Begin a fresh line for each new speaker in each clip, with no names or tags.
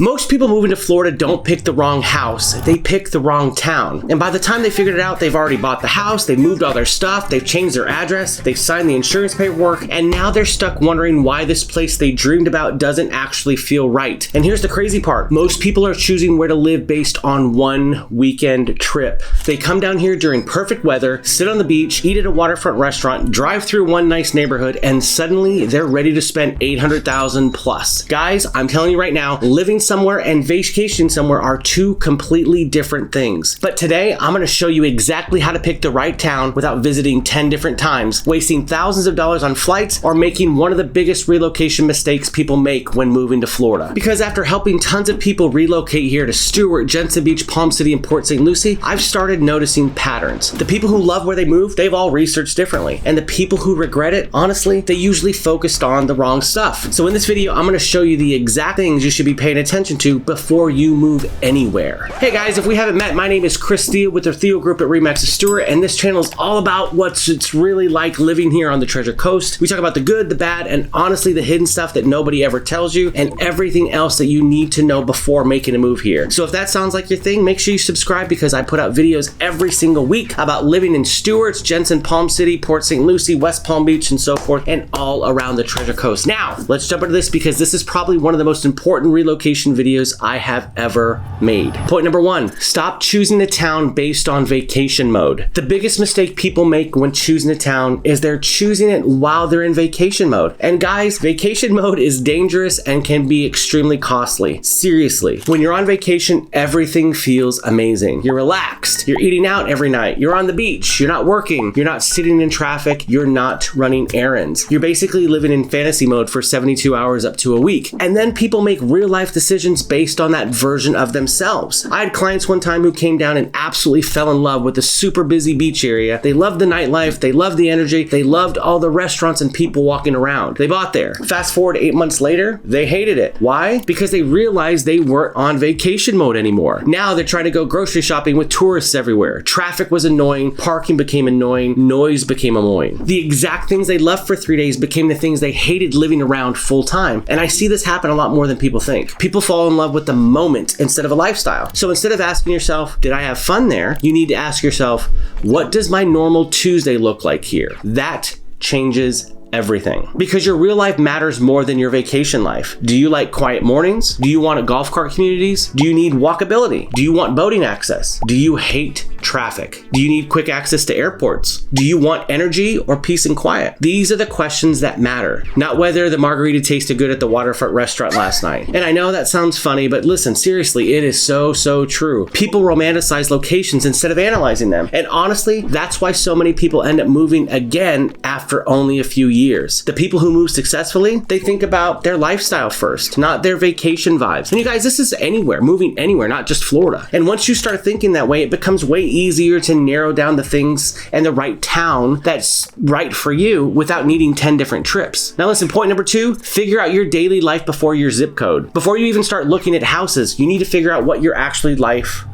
Most people moving to Florida don't pick the wrong house, they pick the wrong town. And by the time they figured it out, they've already bought the house, they've moved all their stuff, they've changed their address, they've signed the insurance paperwork, and now they're stuck wondering why this place they dreamed about doesn't actually feel right. And here's the crazy part. Most people are choosing where to live based on one weekend trip. They come down here during perfect weather, sit on the beach, eat at a waterfront restaurant, drive through one nice neighborhood, and suddenly they're ready to spend $800,000 plus. Guys, I'm telling you right now, living somewhere and vacation somewhere are two completely different things. But today, I'm gonna show you exactly how to pick the right town without visiting 10 different times, wasting thousands of dollars on flights, or making one of the biggest relocation mistakes people make when moving to Florida. Because after helping tons of people relocate here to Stuart, Jensen Beach, Palm City, and Port St. Lucie, I've started noticing patterns. The people who love where they move, they've all researched differently. And the people who regret it, honestly, they usually focused on the wrong stuff. So in this video, I'm gonna show you the exact things you should be paying attention to before you move anywhere. Hey guys, if we haven't met, my name is Thiel with the Thiel Group at Remax Stuart, and this channel is all about what it's really like living here on the Treasure Coast. We talk about the good, the bad, and honestly the hidden stuff that nobody ever tells you, and everything else that you need to know before making a move here. So if that sounds like your thing, make sure you subscribe because I put out videos every single week about living in Stuart, Jensen, Palm City, Port St. Lucie, West Palm Beach, and so forth, and all around the Treasure Coast. Now, let's jump into this because this is probably one of the most important relocation videos I have ever made. Point number one, stop choosing a town based on vacation mode. The biggest mistake people make when choosing a town is they're choosing it while they're in vacation mode. And guys, vacation mode is dangerous and can be extremely costly. Seriously, when you're on vacation, everything feels amazing. You're relaxed, you're eating out every night, you're on the beach, you're not working, you're not sitting in traffic, you're not running errands. You're basically living in fantasy mode for 72 hours up to a week. And then people make real life decisions based on that version of themselves. I had clients one time who came down and absolutely fell in love with the super busy beach area. They loved the nightlife, they loved the energy, they loved all the restaurants and people walking around. They bought there. Fast forward 8 months later, they hated it. Why? Because they realized they weren't on vacation mode anymore. Now they're trying to go grocery shopping with tourists everywhere. Traffic was annoying, parking became annoying, noise became annoying. The exact things they loved for 3 days became the things they hated living around full time. And I see this happen a lot more than people think. People fall in love with the moment instead of a lifestyle. So instead of asking yourself, did I have fun there? You need to ask yourself, what does my normal Tuesday look like here? That changes everything. Because your real life matters more than your vacation life. Do you like quiet mornings? Do you want golf cart communities? Do you need walkability? Do you want boating access? Do you hate traffic? Do you need quick access to airports? Do you want energy or peace and quiet? These are the questions that matter, not whether the margarita tasted good at the waterfront restaurant last night. And I know that sounds funny, but listen, seriously, it is so true. People romanticize locations instead of analyzing them. And honestly, that's why so many people end up moving again after only a few years. The people who move successfully, they think about their lifestyle first, not their vacation vibes. And you guys, this is anywhere, moving anywhere, not just Florida. And once you start thinking that way, it becomes way easier to narrow down the things and the right town that's right for you without needing 10 different trips. Now listen, point number two, figure out your daily life before your zip code. Before you even start looking at houses, you need to figure out what your actually life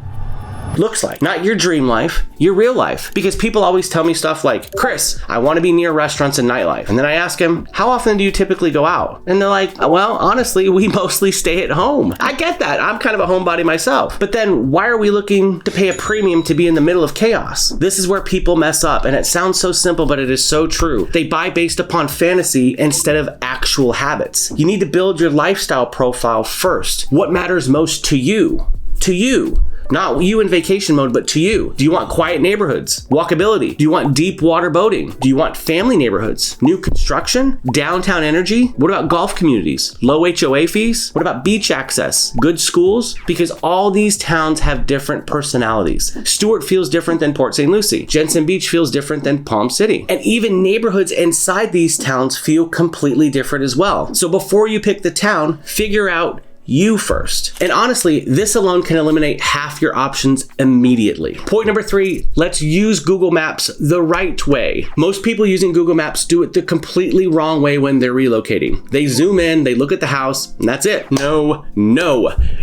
looks like. Not your dream life, your real life. Because people always tell me stuff like, Chris, I want to be near restaurants and nightlife. And then I ask them, how often do you typically go out? And they're like, well, honestly, we mostly stay at home. I get that. I'm kind of a homebody myself. But then why are we looking to pay a premium to be in the middle of chaos? This is where people mess up. And it sounds so simple, but it is so true. They buy based upon fantasy instead of actual habits. You need to build your lifestyle profile first. What matters most to you? To you. Not you in vacation mode, but to you. Do you want quiet neighborhoods? Walkability? Do you want deep water boating? Do you want family neighborhoods? New construction? Downtown energy? What about golf communities? Low HOA fees? What about beach access? Good schools? Because all these towns have different personalities. Stuart feels different than Port St. Lucie. Jensen Beach feels different than Palm City. And even neighborhoods inside these towns feel completely different as well. So before you pick the town, figure out you first. And honestly, this alone can eliminate half your options immediately. Point number three, let's use Google Maps the right way. Most people using Google Maps do it the completely wrong way when they're relocating. They zoom in, they look at the house, and that's it. No.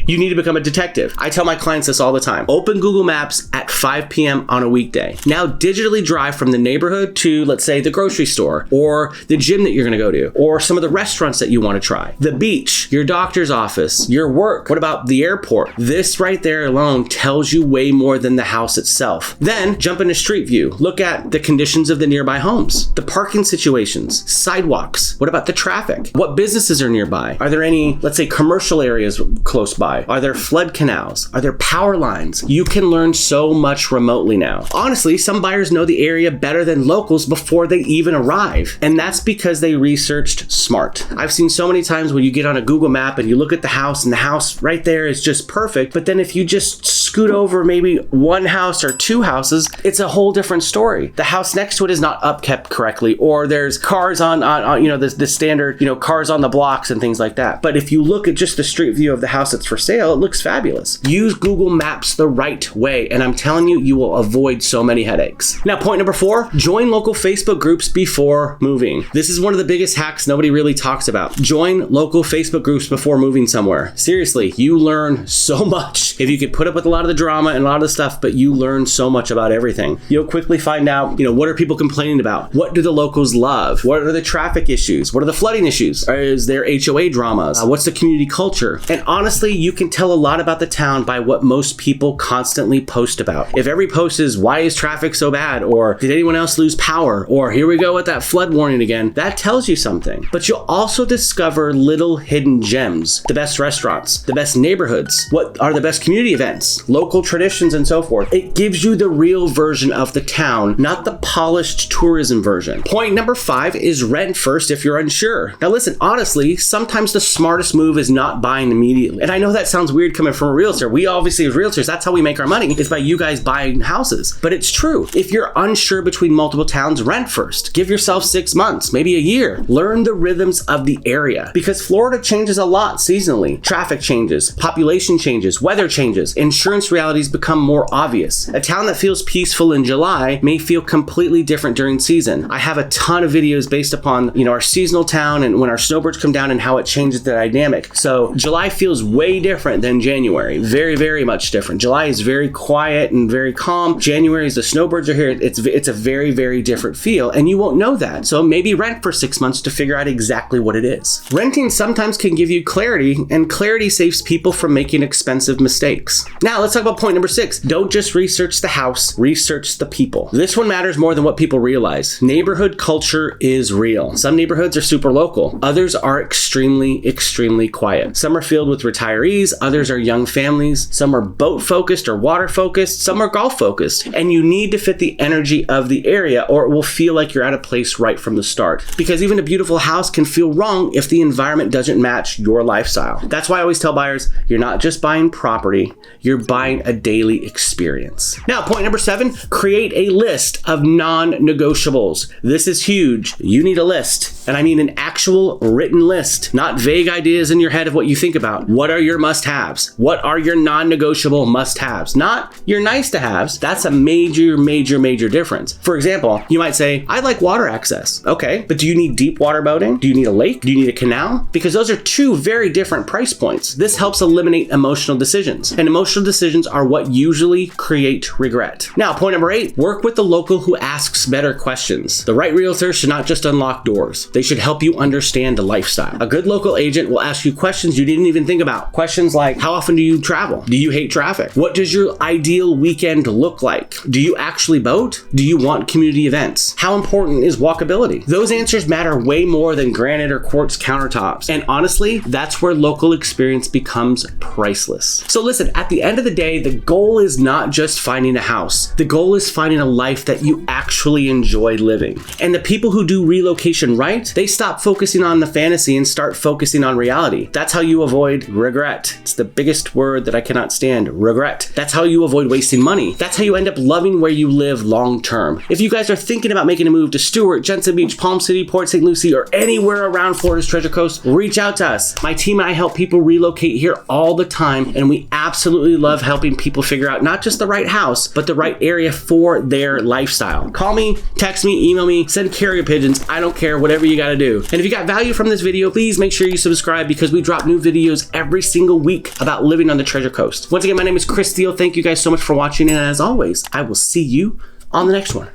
You need to become a detective. I tell my clients this all the time. Open Google Maps at 5 p.m. on a weekday. Now digitally drive from the neighborhood to, let's say, the grocery store, or the gym that you're gonna go to, or some of the restaurants that you wanna try, the beach, your doctor's office, business, your work? What about the airport? This right there alone tells you way more than the house itself. Then jump into Street View. Look at the conditions of the nearby homes, the parking situations, sidewalks. What about the traffic? What businesses are nearby? Are there any, let's say, commercial areas close by? Are there flood canals? Are there power lines? You can learn so much remotely now. Honestly, some buyers know the area better than locals before they even arrive. And that's because they researched smart. I've seen so many times when you get on a Google map and you look at the house and the house right there is just perfect. But then if you just scoot over maybe one house or two houses, it's a whole different story. The house next to it is not upkept correctly, or there's cars on the standard, cars on the blocks and things like that. But if you look at just the street view of the house that's for sale, it looks fabulous. Use Google Maps the right way, and I'm telling you, you will avoid so many headaches. Now, point number 4, join local Facebook groups before moving. This is one of the biggest hacks nobody really talks about. Join local Facebook groups before moving somewhere. Seriously, you learn so much. If you could put up with a lot of the drama and a lot of the stuff, but you learn so much about everything. You'll quickly find out, what are people complaining about? What do the locals love? What are the traffic issues? What are the flooding issues? Is there HOA dramas? What's the community culture? And honestly, you can tell a lot about the town by what most people constantly post about. If every post is, why is traffic so bad? Or did anyone else lose power? Or here we go with that flood warning again. That tells you something. But you'll also discover little hidden gems, the best restaurants, the best neighborhoods, what are the best community events, local traditions, and so forth. It gives you the real version of the town, not the polished tourism version. Point number 5 is rent first if you're unsure. Now listen, honestly, sometimes the smartest move is not buying immediately. And I know that sounds weird coming from a realtor. We obviously, as realtors, that's how we make our money, is by you guys buying houses. But it's true. If you're unsure between multiple towns, rent first. Give yourself 6 months, maybe a year. Learn the rhythms of the area, because Florida changes a lot seasonally. Traffic changes, population changes, weather changes, insurance realities become more obvious. A town that feels peaceful in July may feel completely different during season. I have a ton of videos based upon, our seasonal town and when our snowbirds come down and how it changes the dynamic. So July feels way different than January. Very, very much different. July is very quiet and very calm. January, as the snowbirds are here, it's a very, very different feel, and you won't know that. So maybe rent for 6 months to figure out exactly what it is. Renting sometimes can give you clarity, and clarity saves people from making expensive mistakes. Now let's talk about point number 6. Don't just research the house, research the people. This one matters more than what people realize. Neighborhood culture is real. Some neighborhoods are super local. Others are extremely, extremely quiet. Some are filled with retirees. Others are young families. Some are boat focused or water focused. Some are golf focused. And you need to fit the energy of the area, or it will feel like you're at a place right from the start. Because even a beautiful house can feel wrong if the environment doesn't match your lifestyle. That's why I always tell buyers, you're not just buying property, you're buying a daily experience. Now, point number 7, create a list of non-negotiables. This is huge. You need a list, and I mean an actual written list, not vague ideas in your head of what you think about. What are your must-haves? What are your non-negotiable must-haves? Not your nice-to-haves. That's a major, major, major difference. For example, you might say, I'd like water access. Okay, but do you need deep water boating? Do you need a lake? Do you need a canal? Because those are two very different price points. This helps eliminate emotional decisions, and emotional decisions are what usually create regret. Now, point number 8, work with the local who asks better questions. The right realtor should not just unlock doors. They should help you understand the lifestyle. A good local agent will ask you questions you didn't even think about. Questions like, how often do you travel? Do you hate traffic? What does your ideal weekend look like? Do you actually boat? Do you want community events? How important is walkability? Those answers matter way more than granite or quartz countertops. And honestly, that's where local experience becomes priceless. So listen, at the end of the day, the goal is not just finding a house. The goal is finding a life that you actually enjoy living. And the people who do relocation right, they stop focusing on the fantasy and start focusing on reality. That's how you avoid regret. It's the biggest word that I cannot stand, regret. That's how you avoid wasting money. That's how you end up loving where you live long term. If you guys are thinking about making a move to Stuart, Jensen Beach, Palm City, Port St. Lucie, or anywhere around Florida's Treasure Coast, reach out to us. My team and I help people relocate here all the time, and we absolutely love helping people figure out not just the right house, but the right area for their lifestyle. Call me, text me, email me, send carrier pigeons. I don't care, whatever you gotta do. And if you got value from this video, please make sure you subscribe, because we drop new videos every single week about living on the Treasure Coast. Once again, my name is Chris Thiel. Thank you guys so much for watching, and as always, I will see you on the next one.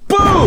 Boom!